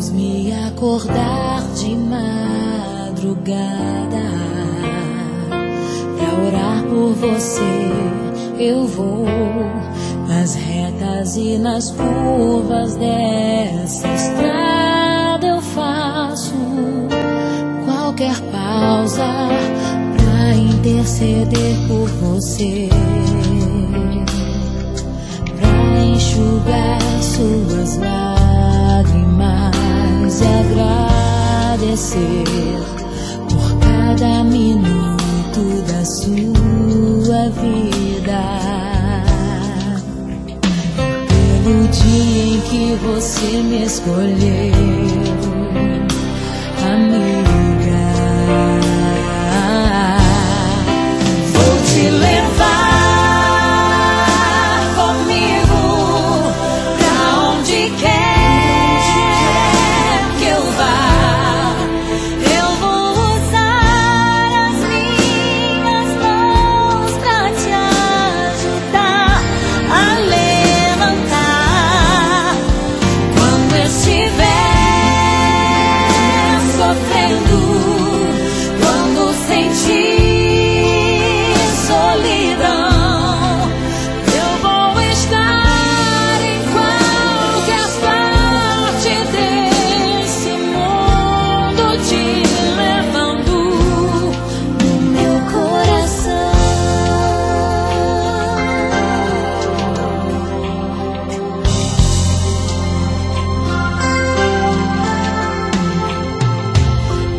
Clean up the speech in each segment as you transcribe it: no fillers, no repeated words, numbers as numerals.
Deus me acordar de madrugada pra orar por você, eu vou nas retas e nas curvas dessa estrada. Eu faço qualquer pausa pra interceder por você, pra enxugar suas lágrimas e agradecer por cada minuto da sua vida, pelo dia em que você me escolheu, amiga. Vou te levar comigo pra onde quer que eu vá. Eu vou usar as minhas mãos pra te ajudar a levantar quando estiver sofrendo, quando sentir solidão. Eu vou estar em qualquer parte desse mundo, te levando no meu coração.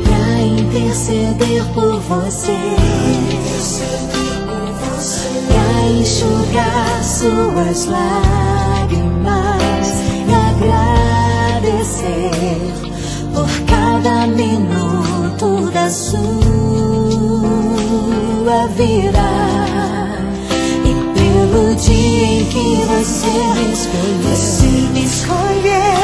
Pra interceder por você, pra enxugar suas lágrimas e agradecer por cada minuto da sua vida, e pelo dia em que você me escolheu.